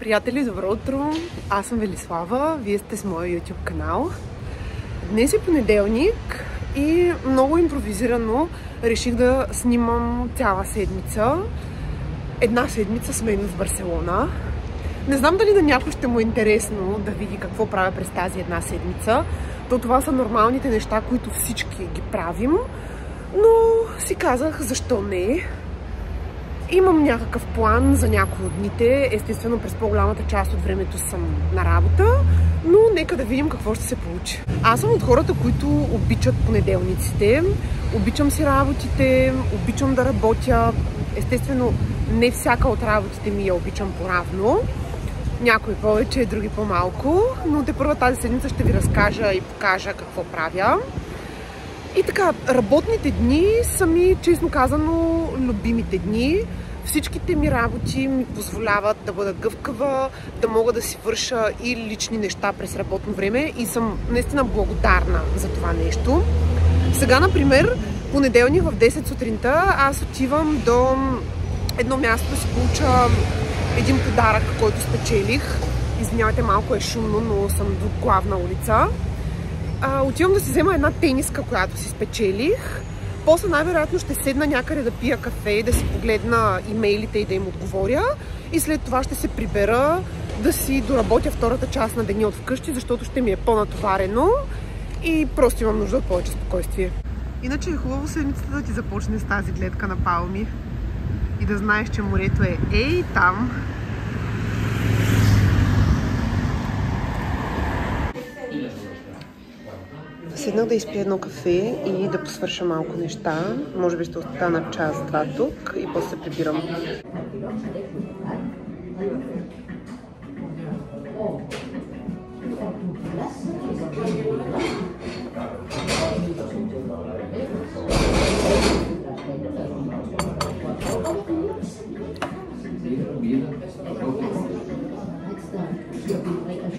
Приятели, добро утро! Аз съм Велислава, вие сте с моя YouTube канал. Днес е понеделник и много импровизирано реших да снимам цяла седмица. Една седмица сме в Барселона. Не знам дали на някой ще му е интересно да види какво правя през тази една седмица. То това са нормалните неща, които всички ги правим. Но си казах, защо не? Имам някакъв план за някои от дните. Естествено, през по-голямата част от времето съм на работа, но нека да видим какво ще се получи. Аз съм от хората, които обичат понеделниците. Обичам си работите, обичам да работя. Естествено, не всяка от работите ми я обичам поравно. Някои повече, други по-малко, но тепърва тази седмица ще ви разкажа и покажа какво правя. И така, работните дни са ми, честно казано, любимите дни. Всичките ми работи ми позволяват да бъда гъвкава, да мога да си върша и лични неща през работно време и съм наистина благодарна за това нещо. Сега, например, понеделник в 10 сутринта аз отивам до едно място да си получа един подарък, който спечелих. Извинявайте, малко е шумно, но съм до главна улица. Отивам да си взема една тениска, която си спечелих. После най-вероятно ще седна някъде да пия кафе и да си погледна имейлите и да им отговоря. И след това ще се прибера да си доработя втората част на деня от вкъщи, защото ще ми е по-натоварено и просто имам нужда от повече спокойствие. Иначе е хубаво седмицата да ти започне с тази гледка на палми и да знаеш, че морето е ей там. Седнах да изпия едно кафе и да посвърша малко неща. Може би ще остана час-два тук и после се прибирам.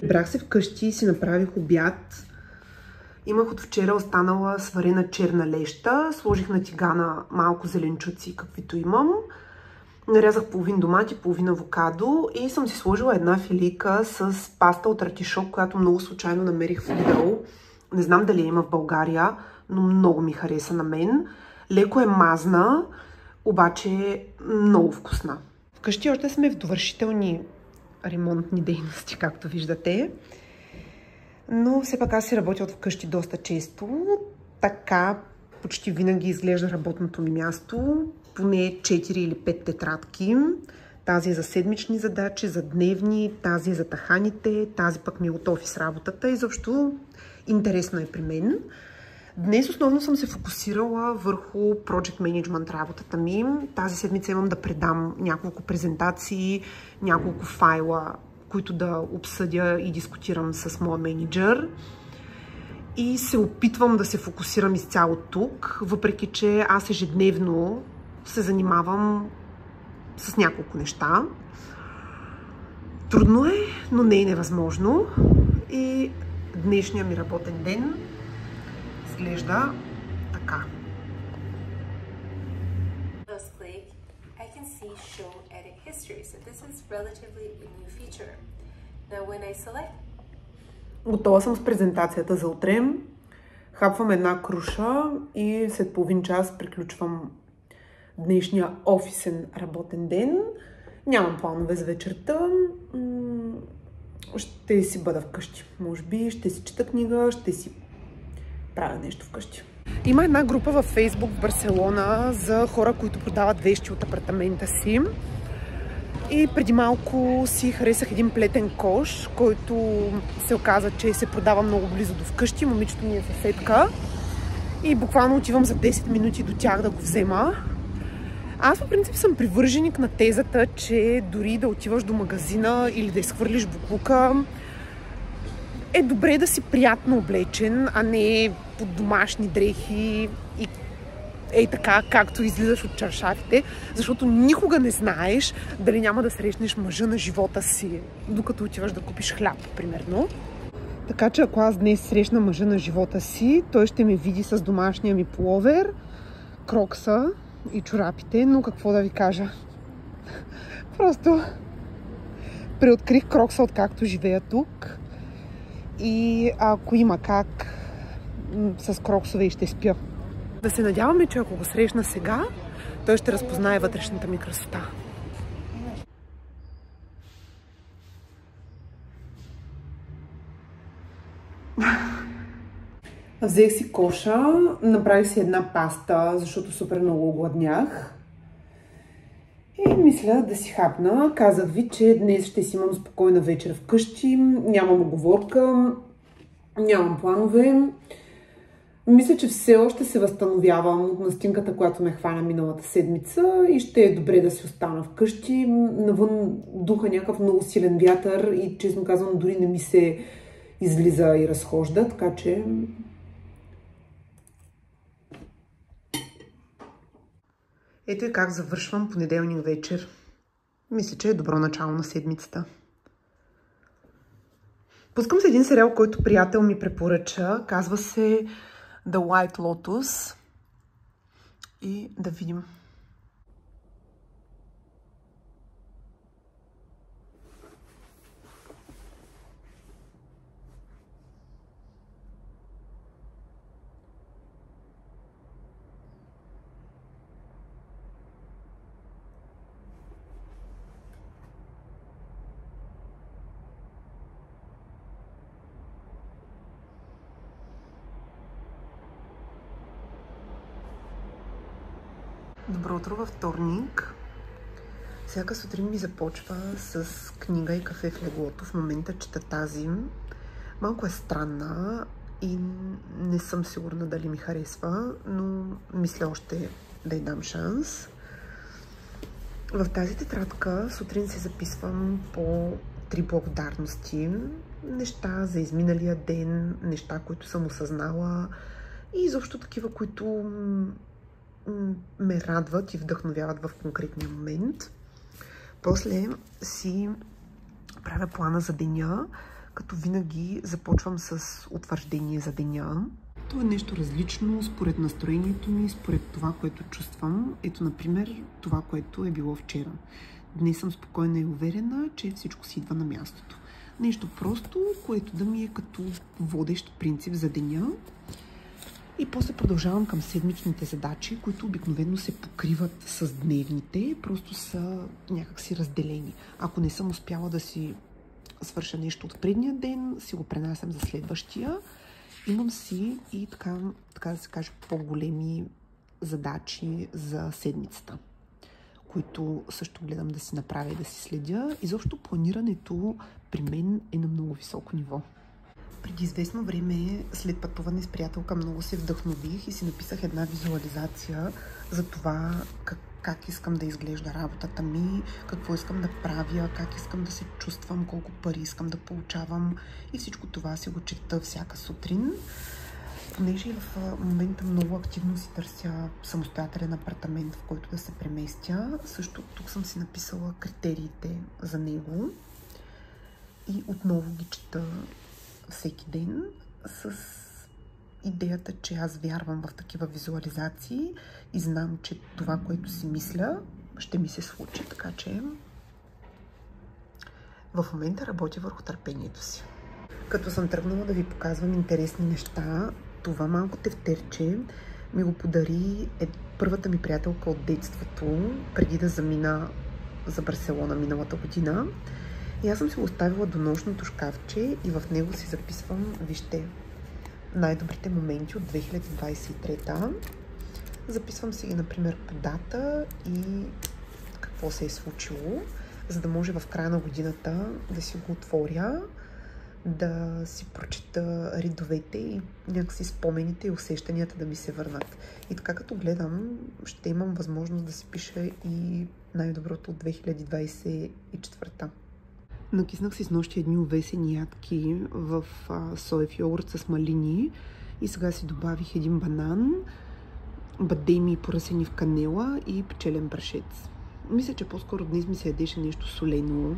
Брах се вкъщи и си направих обяд. Имах от вчера останала сварена черна леща, сложих на тигана малко зеленчуци, каквито имам. Нарязах половин домати, половин авокадо и съм си сложила една филийка с паста от артишок, която много случайно намерих в Lidl. Не знам дали има в България, но много ми хареса на мен. Леко е мазна, обаче е много вкусна. Вкъщи още сме в довършителни ремонтни дейности, както виждате. Но все пак аз си работя от вкъщи доста често. Така почти винаги изглежда работното ми място. Поне 4 или 5 тетрадки. Тази е за седмични задачи, за дневни, тази е за таханите, тази пък ми е от офис работата. Изобщо интересно е при мен. Днес основно съм се фокусирала върху Project Management работата ми. Тази седмица имам да предам няколко презентации, няколко файла, които да обсъдя и дискутирам с моя менеджер. И се опитвам да се фокусирам изцяло тук, въпреки че аз ежедневно се занимавам с няколко неща. Трудно е, но не е невъзможно. И днешния ми работен ден изглежда така. Готова съм с презентацията за утре. Хапвам една круша и след половин час приключвам днешния офисен работен ден. Нямам планове за вечерта. Ще си бъда вкъщи. Може би ще си чета книга, ще си правя нещо вкъщи. Има една група във Facebook в Барселона за хора, които продават вещи от апартамента си. И преди малко си харесах един плетен кош, който се оказа, че се продава много близо до вкъщи. Момичето ми е съседка. И буквално отивам за 10 минути до тях да го взема. Аз по принцип съм привърженик на тезата, че дори да отиваш до магазина или да изхвърлиш боклука, е добре да си приятно облечен, а не под домашни дрехи и ей така, както излизаш от чаршафите, защото никога не знаеш дали няма да срещнеш мъжа на живота си, докато отиваш да купиш хляб, примерно. Така че ако аз днес срещна мъжа на живота си, той ще ме види с домашния ми пуловер, крокса и чорапите, но какво да ви кажа? Просто Преоткрих крокса, откакто живея тук. И ако има как, с кроксове и ще спя. Да се надяваме, че ако го срещна сега, той ще разпознае вътрешната ми красота. Взех си коша, направих си една паста, защото супер много огладнях. И мисля да си хапна. Казах ви, че днес ще си имам спокойна вечер вкъщи. Нямам уговорка, нямам планове. Мисля, че все още се възстановявам от настинката, която ме хвана миналата седмица и ще е добре да си остана вкъщи. Навън духа някакъв много силен вятър и, честно казвам, дори не ми се излиза и разхожда, така че... Ето и как завършвам понеделник вечер. Мисля, че е добро начало на седмицата. Пускам се един сериал, който приятел ми препоръча. Казва се The White Lotus. И да видим. Добро утро във вторник. Всяка сутрин ми започва с книга и кафе в леглото. В момента чета тази. Малко е странна и не съм сигурна дали ми харесва, но мисля още да й дам шанс. В тази тетрадка сутрин се записвам по 3 благодарности. Неща за изминалия ден, неща, които съм осъзнала и изобщо такива, които ме радват и вдъхновяват в конкретния момент. После си правя плана за деня, като винаги започвам с утвърждение за деня. То е нещо различно според настроението ми, според това, което чувствам. Ето, например, това, което е било вчера. Днес съм спокойна и уверена, че всичко си идва на мястото. Нещо просто, което да ми е като водещ принцип за деня. И после продължавам към седмичните задачи, които обикновено се покриват с дневните, просто са някакси разделени. Ако не съм успяла да си свърша нещо от предния ден, си го пренасям за следващия. Имам си и така да се каже по-големи задачи за седмицата, които също гледам да си направя и да си следя. Изобщо планирането при мен е на много високо ниво. Преди известно време, след пътуване с приятелка, много се вдъхнових и си написах една визуализация за това как искам да изглежда работата ми, какво искам да правя, как искам да се чувствам, колко пари искам да получавам и всичко това си го чета всяка сутрин. Понеже в момента много активно си търся самостоятелен апартамент, в който да се преместя, също тук съм си написала критериите за него и отново ги чета всеки ден с идеята, че аз вярвам в такива визуализации и знам, че това, което си мисля, ще ми се случи. Така че в момента работя върху търпението си. Като съм тръгнала да ви показвам интересни неща, това малко тефтерче ми го подари първата ми приятелка от детството, преди да замина за Барселона миналата година. И аз съм си го оставила до нощното шкафче и в него си записвам, вижте, най-добрите моменти от 2023. Записвам си ги, например, по дата и какво се е случило, за да може в края на годината да си го отворя, да си прочета редовете и някакси спомените и усещанията да ми се върнат. И така като гледам, ще имам възможност да си пиша и най-доброто от 2024. Накиснах си с нощи едни овесени ядки в соев йогурт с малини и сега си добавих един банан, бадеми поръсени в канела и пчелен брашец. Мисля, че по-скоро днес ми се ядеше нещо солено,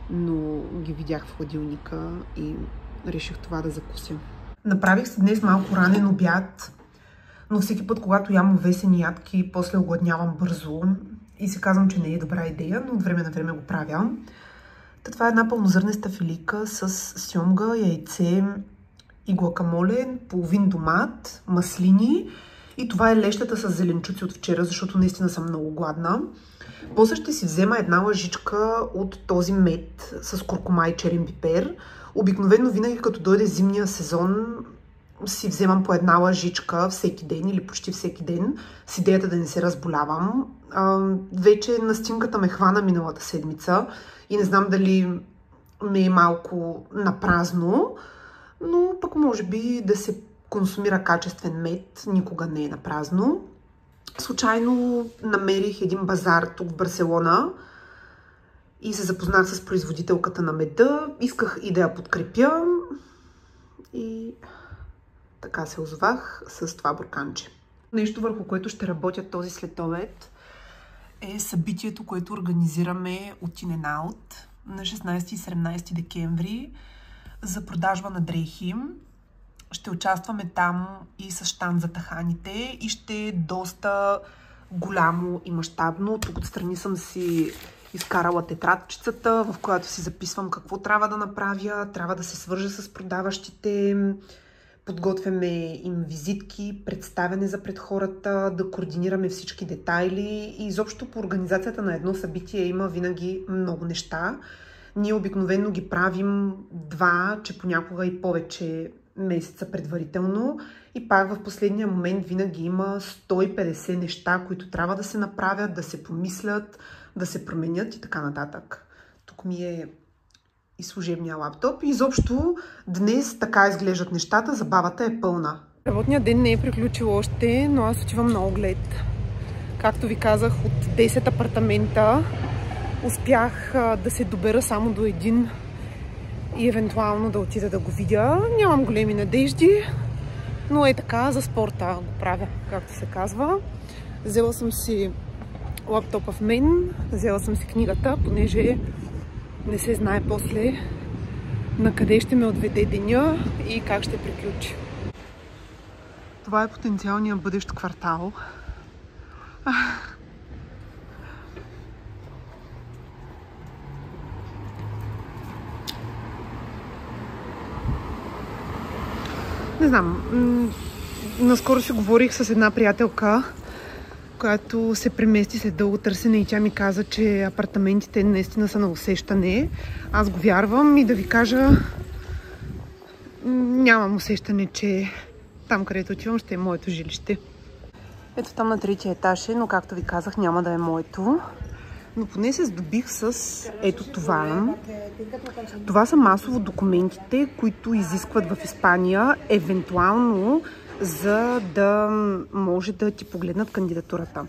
но ги видях в хладилника и реших това да закуся. Направих си днес малко ранен обяд, но всеки път, когато ям овесени ядки, после огладнявам бързо и си казвам, че не е добра идея, но от време на време го правя. Това е една пълнозърнеста филийка с сьомга, яйце и гуакамоле, половин домат, маслини и това е лещата с зеленчуци от вчера, защото наистина съм много гладна. После ще си взема една лъжичка от този мед с куркума и черен пипер. Обикновено винаги като дойде зимния сезон си вземам по една лъжичка всеки ден или почти всеки ден с идеята да не се разболявам. Вече настинката ме хвана миналата седмица и не знам дали ме е малко напразно, но пък може би да се консумира качествен мед никога не е напразно. Случайно намерих един базар тук в Барселона и се запознах с производителката на меда. Исках и да я подкрепя и така се озовах с това бурканче. Нещо, върху което ще работя този следобед, е събитието, което организираме от In and Out на 16 и 17 декември за продажба на дрехи. Ще участваме там и с щанд за таханите и ще е доста голямо и мащабно. Тук отстрани съм си изкарала тетрадчицата, в която си записвам какво трябва да направя. Трябва да се свържа с продаващите, подготвяме им визитки, представяне за пред хората, да координираме всички детайли и изобщо по организацията на едно събитие има винаги много неща. Ние обикновено ги правим 2, че понякога и повече месеца предварително и пак в последния момент винаги има 150 неща, които трябва да се направят, да се помислят, да се променят и така нататък. Тук ми е и служебния лаптоп. И изобщо днес така изглеждат нещата, забавата е пълна. Работният ден не е приключил още, но аз отивам на оглед. Както ви казах, от 10 апартамента успях да се добера само до един и евентуално да отида да го видя. Нямам големи надежди, но е така, за спорта го правя, както се казва. Взела съм си лаптопа в мен, взела съм си книгата, понеже не се знае после на къде ще ме отведе деня и как ще приключи. Това е потенциалният бъдещ квартал. Не знам, наскоро си говорих с една приятелка, която се премести след дълго търсене и тя ми каза, че апартаментите наистина са на усещане. Аз го вярвам и да ви кажа, нямам усещане, че там, където отивам, ще е моето жилище. Ето там на третия етаж е, но както ви казах, няма да е моето. Но поне се здобих с ето това. Това са масово документите, които изискват в Испания, евентуално за да може да ти погледнат кандидатурата.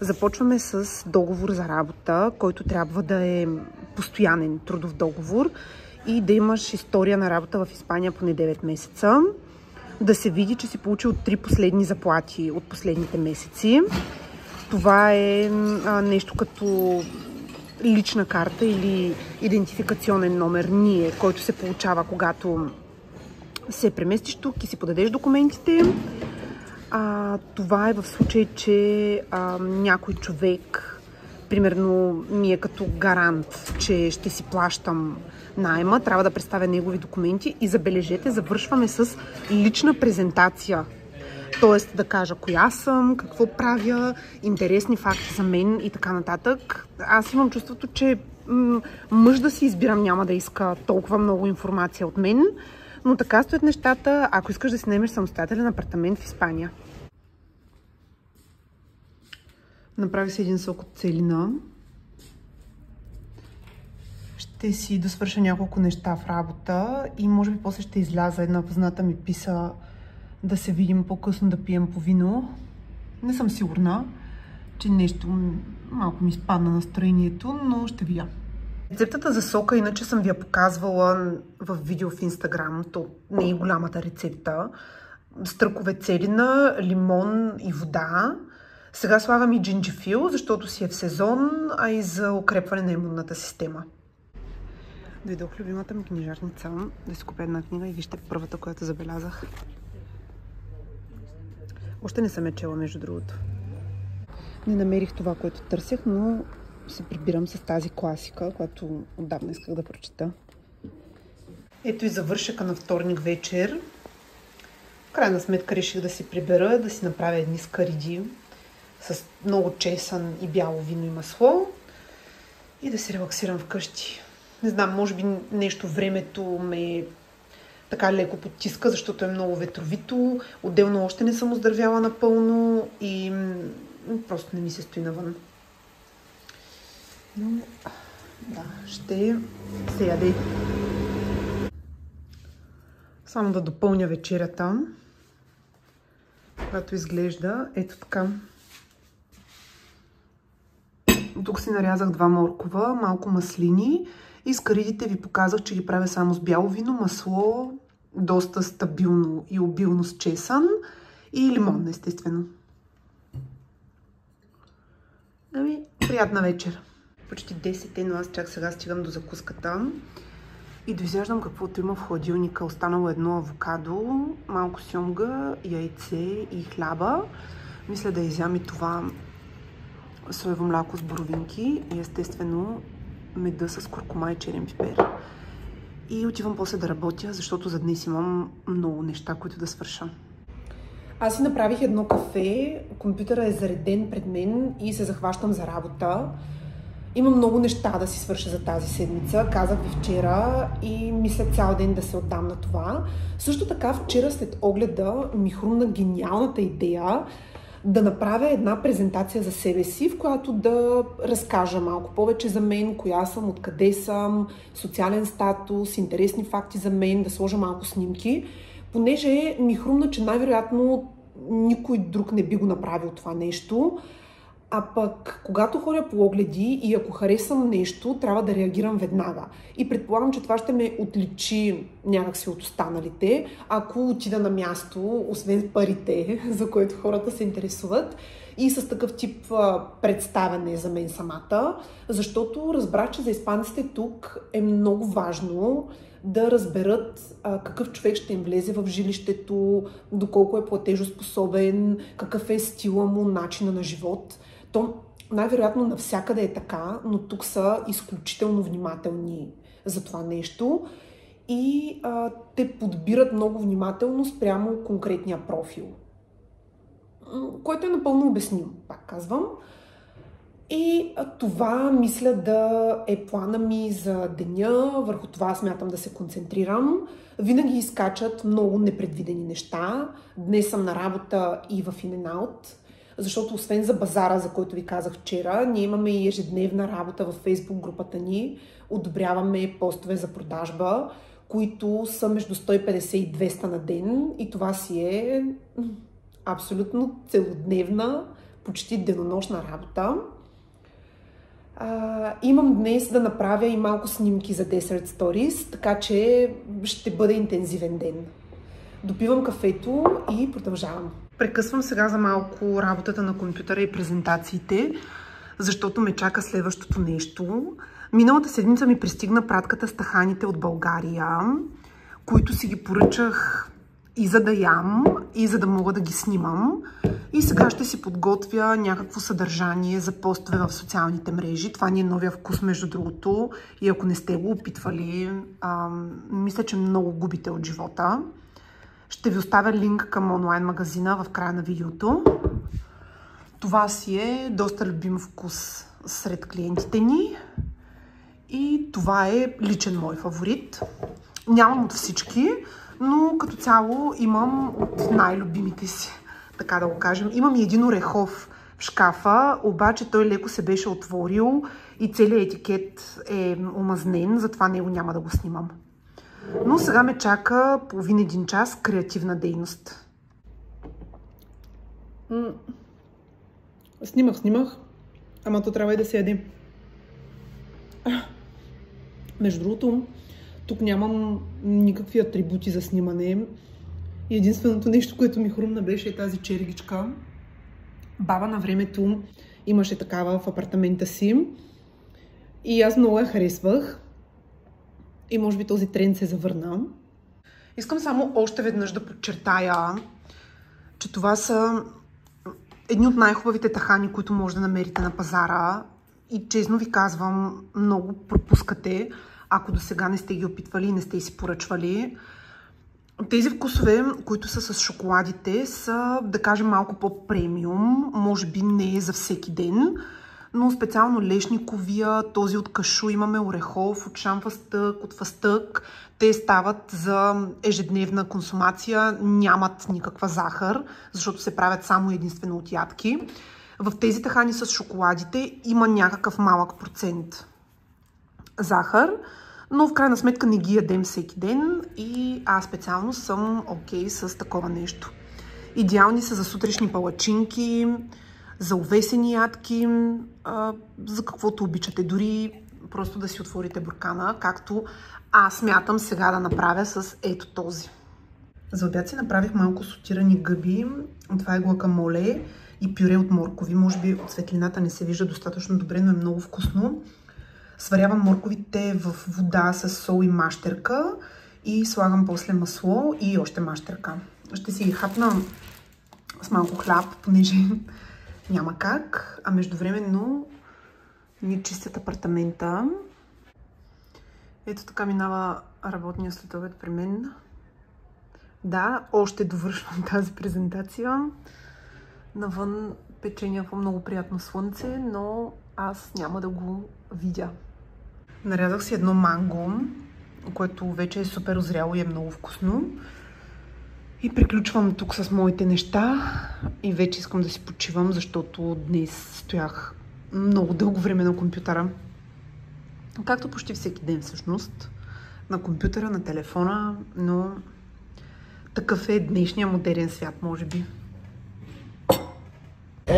Започваме с договор за работа, който трябва да е постоянен трудов договор и да имаш история на работа в Испания поне 9 месеца. Да се види, че си получил 3 последни заплати от последните месеци. Това е нещо като лична карта или идентификационен номер ние, който се получава, когато се преместиш тук и си подадеш документите. Това е в случай, че някой човек, примерно ми е като гарант, че ще си плащам наема, трябва да представя негови документи и забележете, завършваме с лична презентация. Тоест да кажа коя съм, какво правя, интересни факти за мен и така нататък. Аз имам чувството, че мъж да си избирам няма да иска толкова много информация от мен, но така стоят нещата, ако искаш да си наемеш самостоятелен апартамент в Испания. Направи си един сок от целина. Ще си досвърша няколко неща в работа и може би после ще изляза. Една позната ми писа да се видим по-късно да пием по вино. Не съм сигурна, че нещо малко ми спадна настроението, но ще видя. Рецептата за сока иначе съм ви я показвала в видео в Инстаграм. То не е голямата рецепта. Стръкове целина, лимон и вода. Сега слагам и джинджифил, защото си е в сезон, а и за укрепване на имунната система. Дойдох в любимата ми книжарница да си купя една книга и вижте първата, която забелязах. Още не съм я чела, между другото. Не намерих това, което търсех, но се прибирам с тази класика, която отдавна исках да прочета. Ето и завършека на вторник вечер. В крайна сметка реших да си прибера, да си направя едни скариди с много чесън и бяло вино и масло и да се релаксирам вкъщи. Не знам, може би нещо времето ме така леко потиска, защото е много ветровито. Отделно още не съм оздравяла напълно и просто не ми се стои навън. Но да, ще се яде. Само да допълня вечерята, която изглежда ето така. Тук си нарязах 2 моркова, малко маслини и скаридите ви показах, че ги правя само с бяло вино, масло, доста стабилно и обилно с чесън и лимон, естествено. Приятна вечер. Почти 10 е, но аз чак сега стигам до закуската и доизяждам каквото има в хладилника. Останало едно авокадо, малко сьомга, яйце и хляба. Мисля да изям и това соево мляко с боровинки и естествено меда с куркума и черен пипер. И отивам после да работя, защото за днес имам много неща, които да свърша. Аз си направих едно кафе, компютъра е зареден пред мен и се захващам за работа. Имам много неща да си свърша за тази седмица, казах ви вчера и мисля цял ден да се отдам на това. Също така вчера след огледа ми хрумна гениалната идея да направя една презентация за себе си, в която да разкажа малко повече за мен, коя съм, откъде съм, социален статус, интересни факти за мен, да сложа малко снимки, понеже ми хрумна, че най-вероятно никой друг не би го направил това нещо. А пък, когато ходя по огледи и ако харесам нещо, трябва да реагирам веднага. И предполагам, че това ще ме отличи някакси от останалите, ако отида на място, освен парите, за което хората се интересуват, и с такъв тип представяне за мен самата, защото разбрах, че за испанците тук е много важно да разберат какъв човек ще им влезе в жилището, доколко е платежоспособен, какъв е стила му, начина на живот. То най-вероятно навсякъде е така, но тук са изключително внимателни за това нещо и те подбират много внимателно спрямо конкретния профил. Което е напълно обяснимо, пак казвам. И това мисля да е плана ми за деня, върху това смятам да се концентрирам. Винаги изкачат много непредвидени неща. Днес съм на работа и в In-N-Out, защото освен за базара, за който ви казах вчера, ние имаме и ежедневна работа във Facebook групата ни. Одобряваме постове за продажба, които са между 150 и 200 на ден и това си е абсолютно целодневна, почти денонощна работа. Имам днес да направя и малко снимки за Desert Stories, така че ще бъде интензивен ден. Допивам кафето и продължавам. Прекъсвам сега за малко работата на компютъра и презентациите, защото ме чака следващото нещо. Миналата седмица ми пристигна пратката с таханите от България, които си ги поръчах и за да ям, и за да мога да ги снимам. И сега ще си подготвя някакво съдържание за постове в социалните мрежи. Това ни е новия вкус, между другото. И ако не сте го опитвали, мисля, че много губите от живота. Ще ви оставя линк към онлайн магазина в края на видеото. Това си е доста любим вкус сред клиентите ни. И това е личен мой фаворит. Нямам от всички, но като цяло имам от най-любимите си, така да го кажем. Имам и един орехов в шкафа, обаче той леко се беше отворил и целият етикет е омазнен, затова него няма да го снимам. Но сега ме чака половин-един час креативна дейност. Снимах, ама то трябва и да се яде. Между другото, тук нямам никакви атрибути за снимане. И единственото нещо, което ми хрумна, беше тази чергичка. Баба на времето имаше такава в апартамента си. И аз много я харесвах. И може би този тренд се завърна. Искам само още веднъж да подчертая, че това са едни от най-хубавите тахани, които може да намерите на пазара. и честно ви казвам, много пропускате, ако до сега не сте ги опитвали и не сте си поръчвали. Тези вкусове, които са с шоколадите, са, да кажем, малко по-премиум. Може би не е за всеки ден, но специално лешниковия, този от кашу, имаме орехов, от шамфастък, от фастък. Те стават за ежедневна консумация, нямат никаква захар, защото се правят само единствено от ядки. В тези тахани с шоколадите има някакъв малък процент захар, но в крайна сметка не ги ядем всеки ден и аз специално съм окей с такова нещо. Идеални са за сутрешни палачинки, за овесени ядки, за каквото обичате. Дори просто да си отворите буркана, както аз смятам сега да направя с ето този. За обяд си направих малко сотирани гъби. Това е гуакамоле и пюре от моркови. Може би от светлината не се вижда достатъчно добре, но е много вкусно. Сварявам морковите в вода с сол и мащерка и слагам после масло и още мащерка. Ще си ги хапна с малко хляб, понеже няма как, а междувременно ни чистят апартамента. Ето така минава работния следобед при мен. Да, още довършвам тази презентация. Навън пече някакво много приятно слънце, но аз няма да го видя. Нарязах си едно манго, което вече е супер озряло и е много вкусно. И приключвам тук с моите неща и вече искам да си почивам, защото днес стоях много дълго време на компютъра. Както почти всеки ден всъщност. На компютъра, на телефона, но такъв е днешния модерен свят, може би.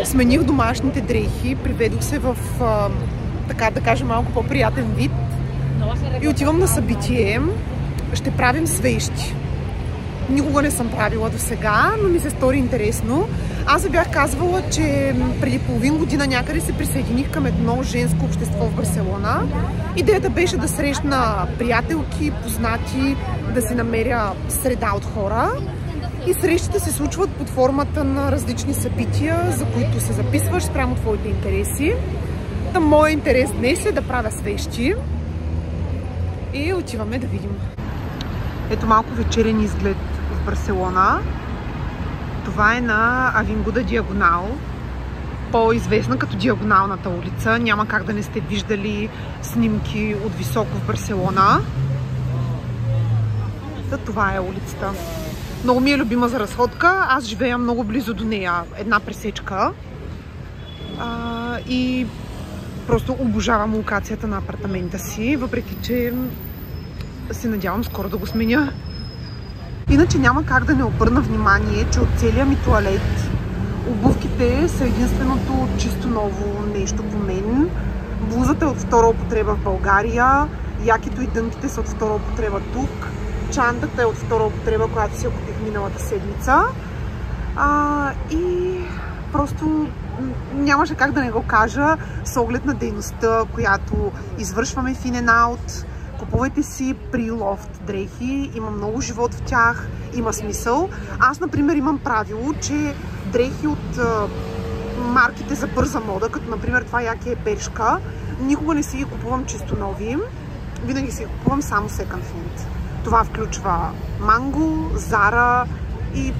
Смених домашните дрехи, приведох се в, така да кажа, малко по-приятен вид и отивам на събитие. Ще правим свещи. Никога не съм правила до сега, но ми се стори интересно. Аз ви бях казвала, че преди половин година някъде се присъединих към едно женско общество в Барселона. Идеята беше да срещна приятелки, познати, да си намеря среда от хора. И срещите се случват под формата на различни събития, за които се записваш спрямо твоите интереси. Та моят интерес днес е да правя свещи. И отиваме да видим. Ето малко вечерен изглед в Барселона. Това е на Авингуда Диагонал, по-известна като Диагоналната улица. Няма как да не сте виждали снимки от високо в Барселона. Това е улицата. Много ми е любима за разходка. Аз живея много близо до нея. Една пресечка. И просто обожавам локацията на апартамента си, въпреки че се надявам скоро да го сменя. Иначе няма как да не обърна внимание, че от целия ми туалет обувките са единственото чисто ново нещо по мен. Блузата е от втора употреба в България, якито и дънките са от втора употреба тук. Чантата е от втора употреба, която си купих миналата седмица. И просто нямаше как да не го кажа с оглед на дейността, която извършваме в In and Out. Купувайте си при Лофт дрехи, има много живот в тях, има смисъл. Аз, например, имам правило, че дрехи от марките за бърза мода, като например това яке е Бершка, никога не си ги купувам чисто нови, винаги си ги купувам само second hand. Това включва Манго, Зара и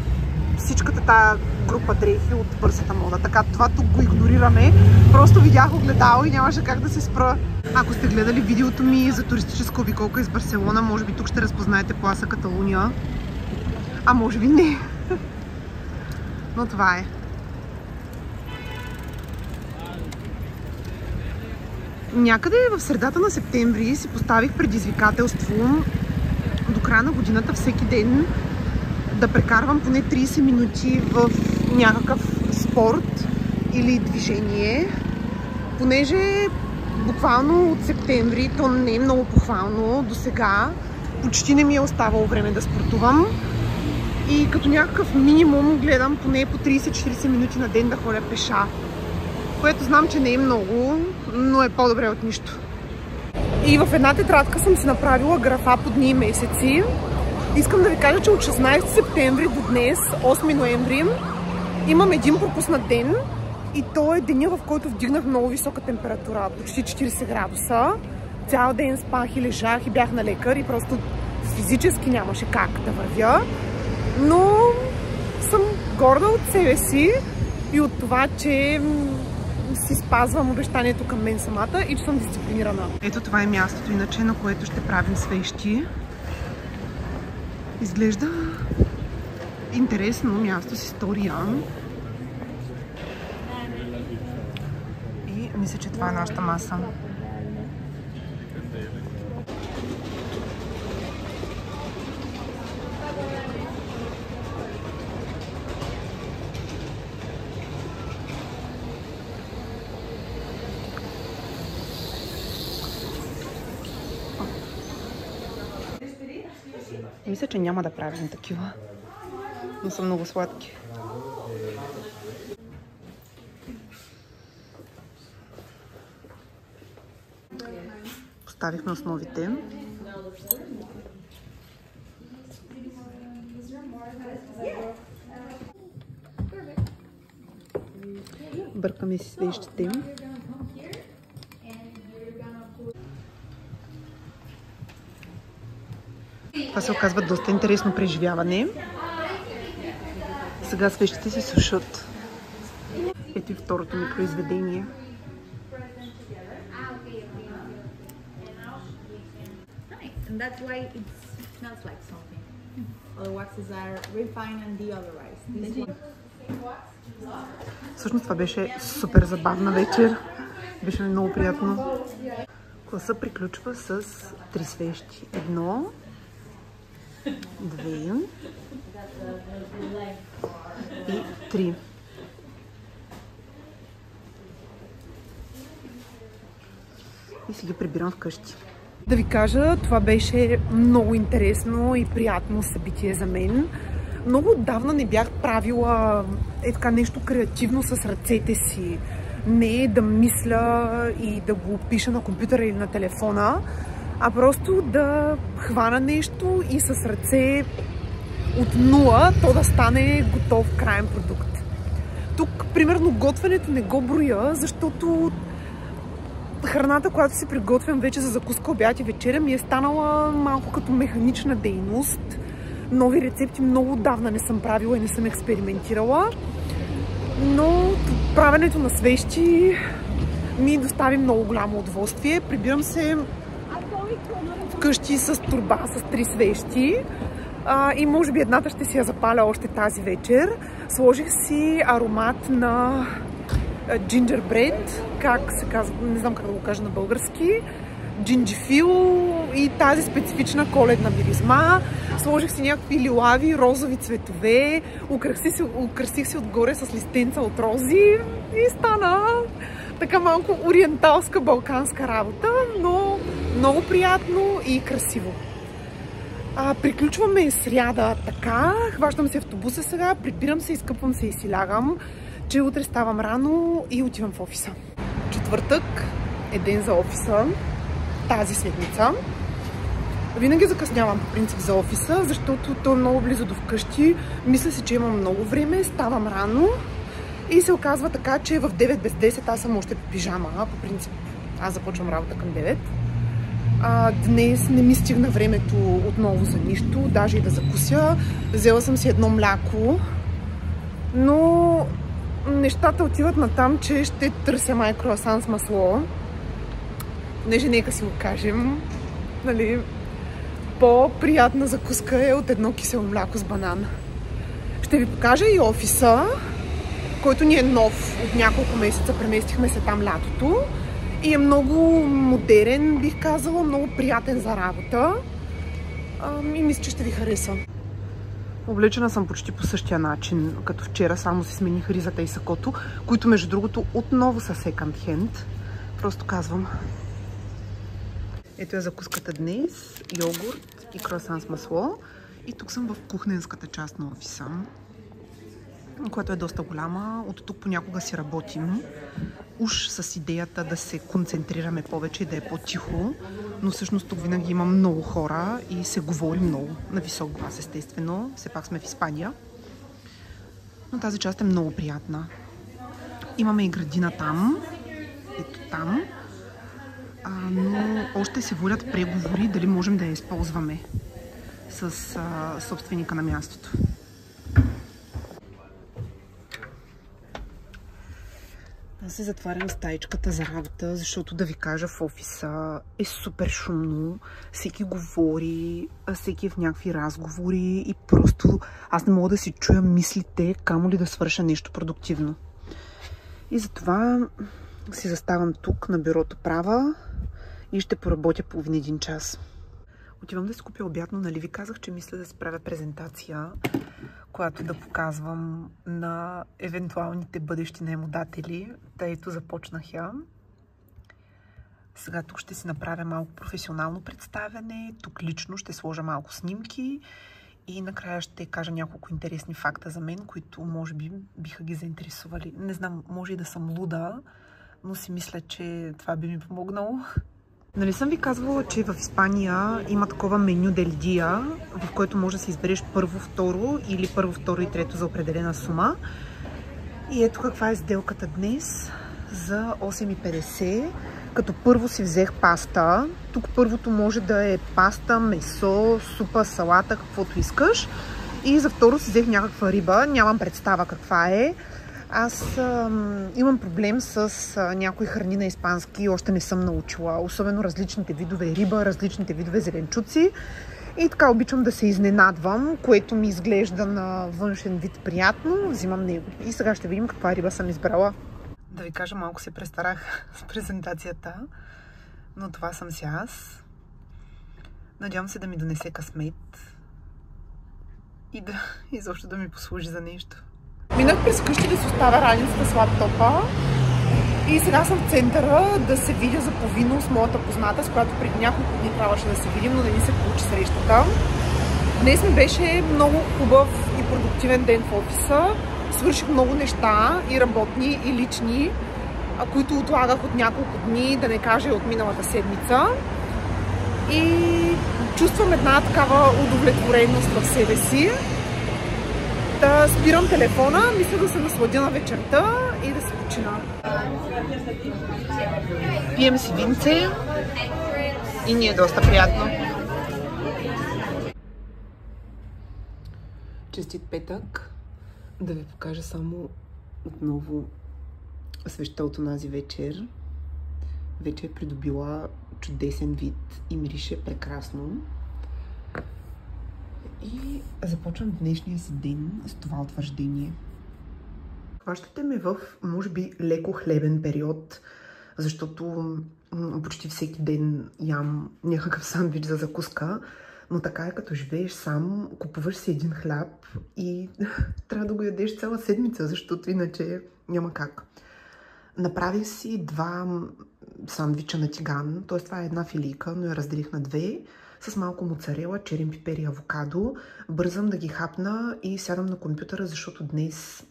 всичката тая група дрехи от бързата мода. Така, това тук го игнорираме. Просто видях огледало и нямаше как да се спра. Ако сте гледали видеото ми за туристическа обиколка из Барселона, може би тук ще разпознаете Пласа Каталуния. А може би не. Но това е. Някъде в средата на септември си поставих предизвикателство до края на годината всеки ден да прекарвам поне 30 минути в някакъв спорт или движение, понеже буквално от септември, то не е много похвално до сега, почти не ми е оставало време да спортувам и като някакъв минимум гледам поне по 30-40 минути на ден да ходя пеша, което знам, че не е много, но е по-добре от нищо. И в една тетрадка съм си направила графа по дни и месеци. Искам да ви кажа, че от 16 септември до днес, 8 ноември, имам един пропуснат ден И то е деня, в който вдигнах много висока температура, почти 40 градуса. Цял ден спах и лежах и бях на лекар и просто физически нямаше как да вървя. Но съм горда от себе си и от това, че си спазвам обещанието към мен самата и че съм дисциплинирана. Ето това е мястото, иначе, на което ще правим свещи. Изглежда интересно място с история. И мисля, че това е нашата маса. Мисля, че няма да правим такива, но са много сладки. Поставихме основите. Бъркаме си свещите. Това се оказва доста интересно преживяване. Сега свещите се сушат. Ето и второто ми произведение. Всъщност това беше супер забавна вечер. Беше ми много приятно. Класа приключва с 3 свещи. 1, 2 и 3. И си ги прибирам вкъщи. Да ви кажа, това беше много интересно и приятно събитие за мен. Много отдавна не бях правила така нещо креативно с ръцете си. Не да мисля и да го пиша на компютъра или на телефона, а просто да хвана нещо и с ръце от нула то да стане готов краен продукт. Тук, примерно, готвенето не го броя, защото храната, която си приготвям вече за закуска, обяд и вечеря, ми е станала малко като механична дейност. Нови рецепти много отдавна не съм правила и не съм експериментирала. Но правенето на свещи ми достави много голямо удоволствие. Прибирам се вкъщи с торба с 3 свещи и може би едната ще си я запаля още тази вечер. Сложих си аромат на gingerbread, как се казва, не знам как да го кажа на български, джинджифил и тази специфична коледна миризма. Сложих си някакви лилави, розови цветове, украсих си отгоре с листенца от рози и стана така малко ориенталска, балканска работа, но много приятно и красиво. Приключваме сряда така, хващам се автобуса сега, прибирам се, изкъпвам се и си лягам, че утре ставам рано и отивам в офиса. Четвъртък е ден за офиса тази седмица. Винаги закъснявам по принцип за офиса, защото то е много близо до вкъщи. Мисля си, че имам много време, ставам рано и се оказва така, че в 9 без 10 аз съм още по пижама. По принцип аз започвам работа към 9. Днес не ми стигна времето отново за нищо, даже и да закуся. Взела съм си едно мляко, но нещата отиват на там, че ще търся май круасан с масло. Понеже нека си го кажем, нали, по-приятна закуска е от едно кисело мляко с банан. Ще ви покажа и офиса, който ни е нов от няколко месеца, преместихме се там лятото. И е много модерен, бих казала, много приятен за работа. И мисля, че ще ви хареса. Облечена съм почти по същия начин, като вчера, само си смених ризата и сакото, които между другото отново са second hand. Просто казвам. Ето е закуската днес, йогурт и круасан с масло. И тук съм в кухненската част на офиса, която е доста голяма. От тук понякога си работим. Уж с идеята да се концентрираме повече и да е по-тихо, но всъщност тук винаги има много хора и се говори много на висок глас, естествено. Все пак сме в Испания. Но тази част е много приятна. Имаме и градина там. Ето там. Но още се водят преговори дали можем да я използваме с собственика на мястото. Аз се затварям стаичката за работа, защото да ви кажа, в офиса е супер шумно. Всеки говори, всеки е в някакви разговори и просто аз не мога да си чуя мислите, камо ли да свърша нещо продуктивно. И затова си заставам тук на бюрото права и ще поработя половин-един час. Отивам да си купя обяд, но нали ви казах, че мисля да си правя презентация, която да показвам на евентуалните бъдещи наемодатели. Та ето започнах я. Сега тук ще си направя малко професионално представяне. Тук лично ще сложа малко снимки и накрая ще кажа няколко интересни факта за мен, които може би биха ги заинтересували. Не знам, може и да съм луда, но си мисля, че това би ми помогнало. Нали съм ви казвала, че в Испания има такова меню del día, в което може да си избереш първо, второ или първо, второ и трето за определена сума. И ето каква е сделката днес за 8,50. Като първо си взех паста. Тук първото може да е паста, месо, супа, салата, каквото искаш. И за второ си взех някаква риба. Нямам представа каква е. Аз имам проблем с някои храни на испански, още не съм научила. Особено различните видове риба, различните видове зеленчуци. И така обичам да се изненадвам, което ми изглежда на външен вид приятно. Взимам него. И сега ще видим каква риба съм избрала. Да ви кажа, малко се престарах с презентацията, но това съм си аз. Надявам се да ми донесе късмет и да изобщо да ми послужи за нещо. Минах през къщи да си оставя раницата с лаптопа и сега съм в центъра да се видя за по вино с моята позната, с която преди няколко дни трябваше да се видим, но не ми се получи срещата. Днес ми беше много хубав и продуктивен ден в офиса. Свърших много неща, и работни, и лични, които отлагах от няколко дни, да не кажа и от миналата седмица. И чувствам една такава удовлетвореност в себе си. Да спирам телефона, мисля да се насладя на вечерта и да се почина. Пием си винце и ни е доста приятно. Честит петък! Да ви покажа само отново свеща от онази вечер. Вече е придобила чудесен вид и мирише прекрасно. И започвам днешния си ден с това утвърждение. Хващате ме в, може би, леко хлебен период, защото почти всеки ден ям някакъв сандвич за закуска, но така е, като живееш сам, купуваш си един хляб и трябва да го ядеш цяла седмица, защото иначе няма как. Направих си 2 сандвича на тиган, т.е. това е една филийка, но я разделих на 2, с малко моцарела, черен пипер и авокадо. Бързам да ги хапна и сядам на компютъра, защото днес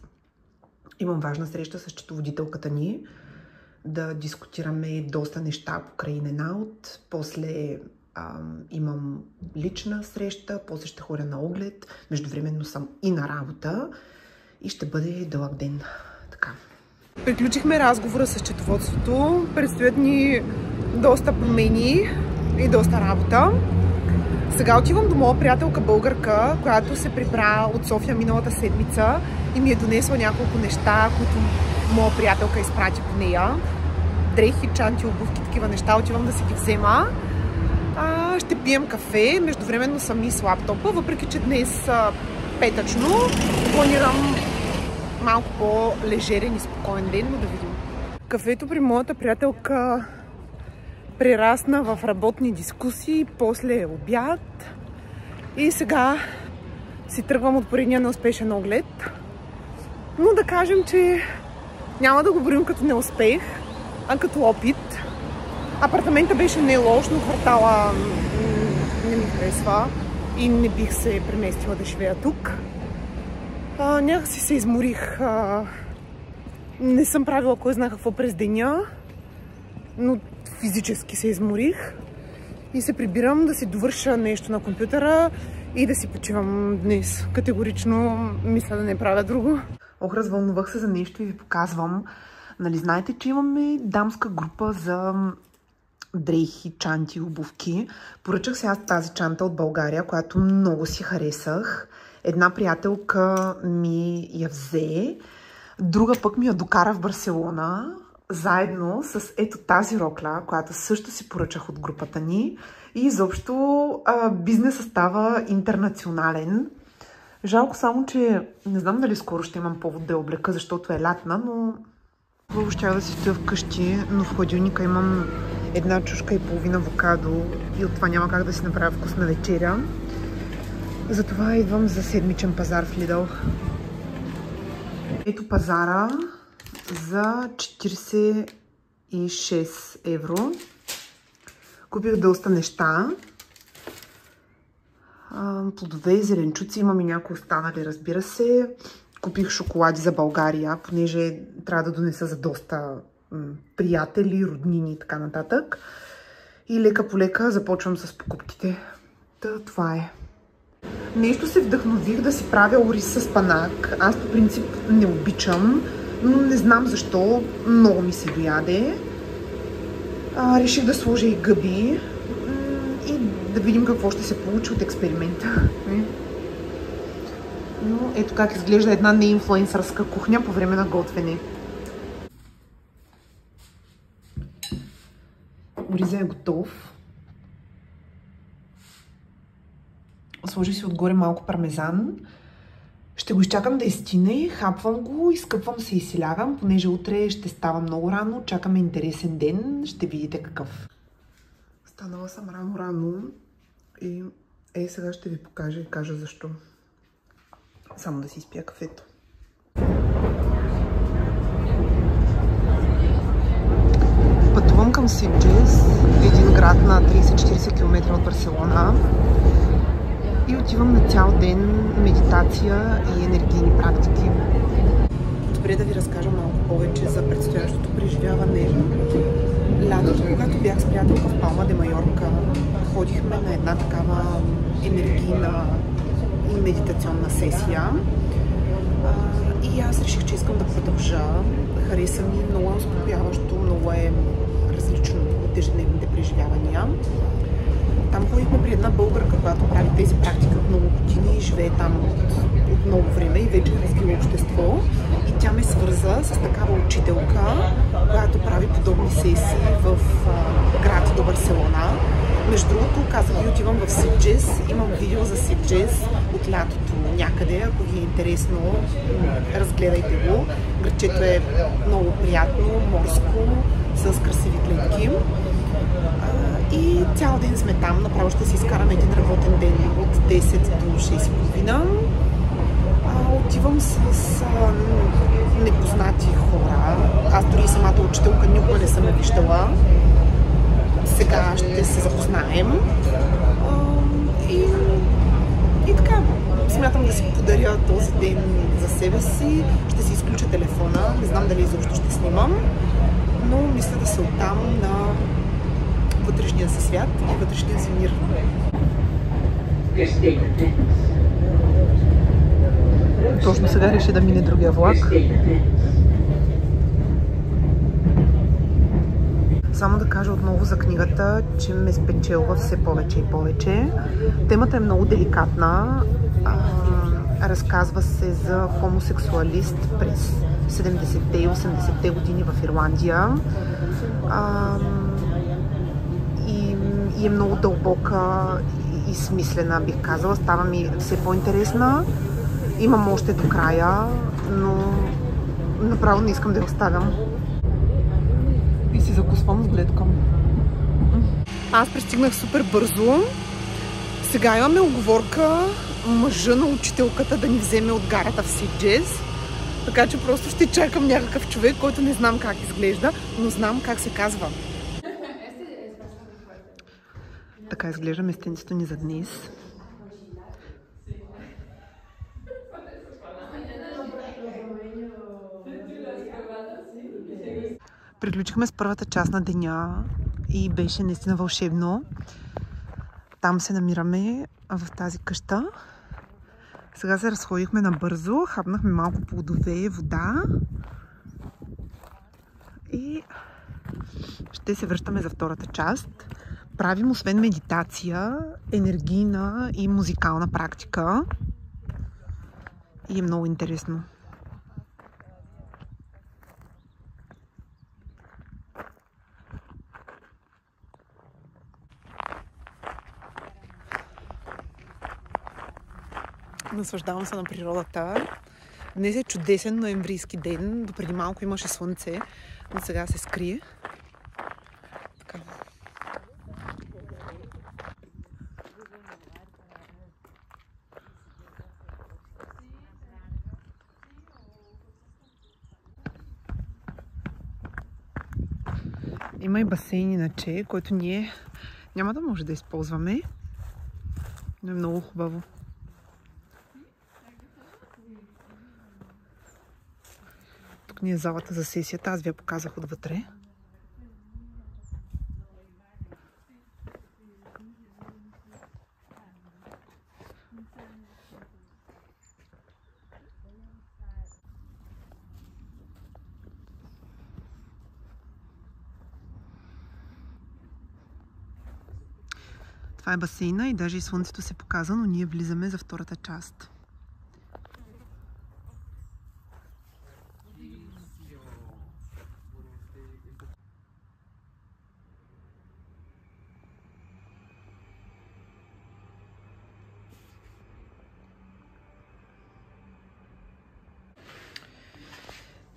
имам важна среща с счетоводителката ни. Да дискутираме доста неща покрай in-and-out. После имам лична среща, после ще ходя на оглед. Междувременно съм и на работа и ще бъде дълъг ден. Така. Приключихме разговора с счетоводството. Предстоят ни доста промени и доста работа. Сега отивам до моя приятелка българка, която се прибра от София миналата седмица и ми е донесла няколко неща, които моя приятелка изпрати по нея. Дрехи, чанти, обувки, такива неща. Отивам да си ги взема. Ще пием кафе. Междувременно съм и с лаптопа, въпреки че днес петъчно. Планирам малко по-лежерен и спокоен ден, но да видим. Кафето при моята приятелка прерасна в работни дискусии, после обяд и сега си тръгвам от поредния неуспешен оглед. Но да кажем, че няма да го броим като неуспех, а като опит. Апартамента беше не лош, но квартала не ми харесва и не бих се преместила да живея тук. Някакси се изморих. Не съм правила кой знае какво през деня, но физически се изморих и се прибирам да си довърша нещо на компютъра и да си почивам днес. Категорично мисля да не правя друго. Развълнувах се за нещо и ви показвам. Нали знаете, че имаме дамска група за дрехи, чанти и обувки. Поръчах сега тази чанта от България, която много си харесах. Една приятелка ми я взе, друга пък ми я докара в Барселона, заедно с ето тази рокля, която също си поръчах от групата ни. И изобщо бизнесът става интернационален. Жалко само, че не знам дали скоро ще имам повод да я облека, защото е лятна, но първо щях да си стоя вкъщи, но в хладилника имам една чушка и половина авокадо и от това няма как да си направя вкусна вечеря. Затова идвам за седмичен пазар в Lidl. Ето пазара за 46 евро. Купих доста неща. Плодове и зеленчуци. Имам и някои останали, разбира се. Купих шоколади за България, понеже трябва да донеса за доста приятели, роднини и така нататък. И лека по лека започвам с покупките. Това е. Нещо се вдъхнових да си правя ориз с панак. Аз по принцип не обичам, но не знам защо. Много ми се дояде. Реших да сложа и гъби и да видим какво ще се получи от експеримента. Но ето как изглежда една неинфлуенсърска кухня по време на готвене. Оризът е готов. Сложи си отгоре малко пармезан. Ще го изчакам да изстине, хапвам го, изкъпвам се и си лягам, понеже утре ще става много рано, чакаме интересен ден, ще видите какъв. Станала съм рано и сега ще ви покажа и кажа защо. Само да си изпия кафето. Пътувам към Ситджес, един град на 30-40 км от Барселона. И отивам на цял ден медитация и енергийни практики. Добре да ви разкажа малко повече за предстоящото преживяване. Лятото, когато бях с приятелка в Палма де Майорка, ходихме на една такава енергийна и медитационна сесия. И аз реших, че искам да продължа. Хареса ми, много е успокояващо, много е различно от ежедневните преживявания. Там ходихме при една българка, която прави тези практики от много години и живее там от много време и вече е развила общество. И тя ме свърза с такава учителка, която прави подобни сесии в град до Барселона. Между другото, казах ви, отивам в Ситджес. Имам видео за Ситджес от лятото някъде. Ако ви е интересно, разгледайте го. Градчето е много приятно, морско, с красиви гледки. И цял ден сме там. Направо ще си изкараме един работен ден от 10 до 6:30. Отивам с непознати хора. Аз дори самата учителка никога не съм я виждала. Сега ще се запознаем. И така, смятам да си подаря този ден за себе си. Ще си изключа телефона. Не знам дали изобщо ще снимам. Но мисля да се оттам на вътрешния си свят и вътрешния си мир. Точно сега реши да мине другия влак. Само да кажа отново за книгата, че ме спечелва все повече и повече. Темата е много деликатна. Разказва се за хомосексуалист през 70-те и 80-те години в Ирландия. И е много дълбока и смислена, бих казала. Става ми все по-интересна. Имам още до края, но направо не искам да я оставям. И си закусвам с гледка. Аз пристигнах супер бързо. Сега имаме уговорка мъжа на учителката да ни вземе от гарата в Ситджес. Така че просто ще чакам някакъв човек, който не знам как изглежда, но знам как се казва. Така изглежда местенцето ни за днес. Приключихме с първата част на деня и беше наистина вълшебно. Там се намираме в тази къща. Сега се разходихме набързо, хапнахме малко плодове, вода И ще се връщаме за втората част. Правим освен медитация, енергийна и музикална практика. И е много интересно. Наслаждавам се на природата. Днес е чудесен ноемврийски ден. Допреди малко имаше слънце, но сега се скрие. Така. Има и басейн иначе, който ние няма да може да използваме, но е много хубаво. Тук ни е залата за сесията, аз ви я показах отвътре. Това е басейна и даже и слънцето се показа, но ние влизаме за втората част.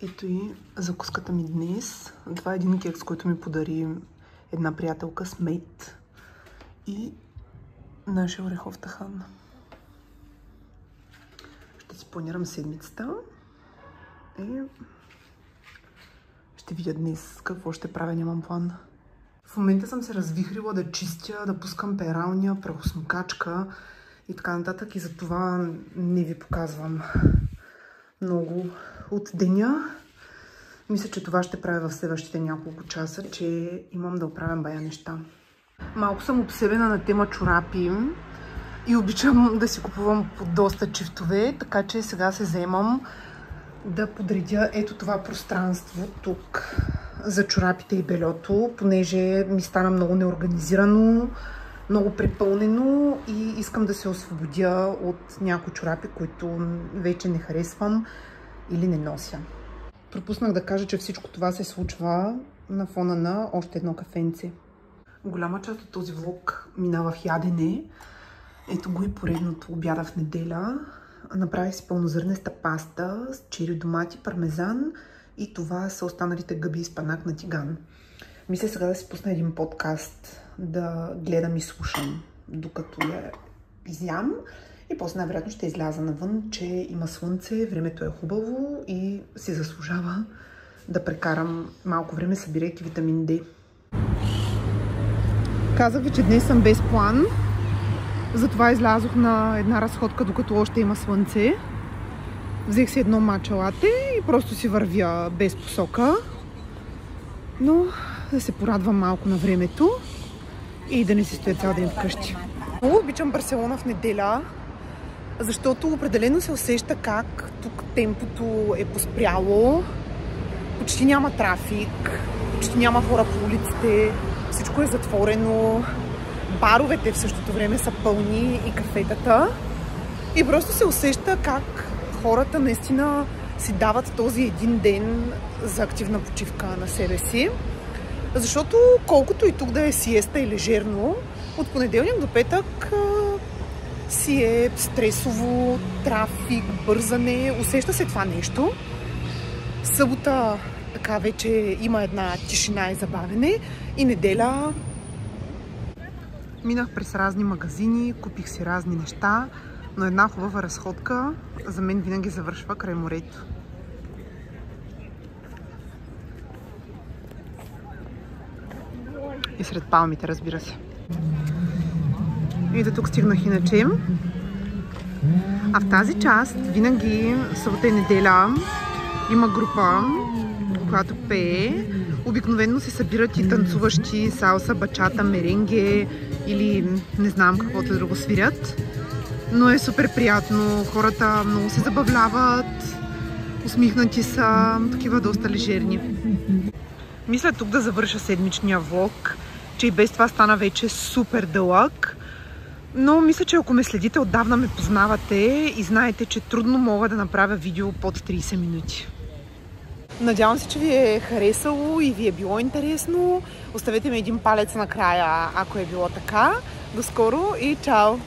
Ето и закуската ми днес. Това е един кекс, който ми подари една приятелка с мед и нашия орехов тахан. Ще си планирам седмицата и ще видя днес какво ще правя, нямам план. В момента съм се развихрила да чистя, да пускам пералня, прахосмокачка и така нататък и затова не ви показвам много от деня. Мисля, че това ще правя в следващите няколко часа, че имам да оправям бая неща. Малко съм обсебена на тема чорапи и обичам да си купувам по доста чифтове, така че сега се заемам да подредя ето това пространство тук за чорапите и бельото, понеже ми стана много неорганизирано, много препълнено и искам да се освободя от някои чорапи, които вече не харесвам или не нося. Пропуснах да кажа, че всичко това се случва на фона на още едно кафенце. Голяма част от този влог минава в ядене. Ето го и поредното обяда в неделя. Направих си пълнозърнеста паста с чири, домати, пармезан и това са останалите гъби и спанак на тиган. Мисля сега да си пусна един подкаст, да гледам и слушам, докато я изям. И после най-вероятно ще изляза навън, че има слънце, времето е хубаво и си заслужава да прекарам малко време, събирайки витамин D. Казах ви, че днес съм без план. Затова излязох на една разходка, докато още има слънце. Взех си едно матча лате и просто си вървя без посока. Но да се порадвам малко на времето и да не си стоя цял ден вкъщи. Много обичам Барселона в неделя, защото определено се усеща как тук темпото е поспряло. Почти няма трафик, почти няма хора по улиците, всичко е затворено. Баровете в същото време са пълни и кафетата. И просто се усеща как хората наистина си дават този един ден за активна почивка на себе си. Защото колкото и тук да е сиеста и лежерно, от понеделник до петък си е стресово, трафик, бързане, усеща се това нещо. Събота така вече има една тишина и забавене и неделя минах през разни магазини, купих си разни неща, но една хубава разходка за мен винаги завършва край морето. И сред палмите, разбира се. И до тук стигнах иначе. А в тази част винаги събота и неделя има група, която пее. Обикновено се събират и танцуващи салса, бачата, меренге или не знам каквото друго свирят. Но е супер приятно. Хората много се забавляват, усмихнати са, такива доста лежерни. Мисля тук да завърша седмичния влог, че и без това стана вече супер дълъг. Но мисля, че ако ме следите отдавна ме познавате и знаете, че трудно мога да направя видео под 30 минути. Надявам се, че ви е харесало и ви е било интересно. Оставете ми един палец накрая, ако е било така. До скоро и чао!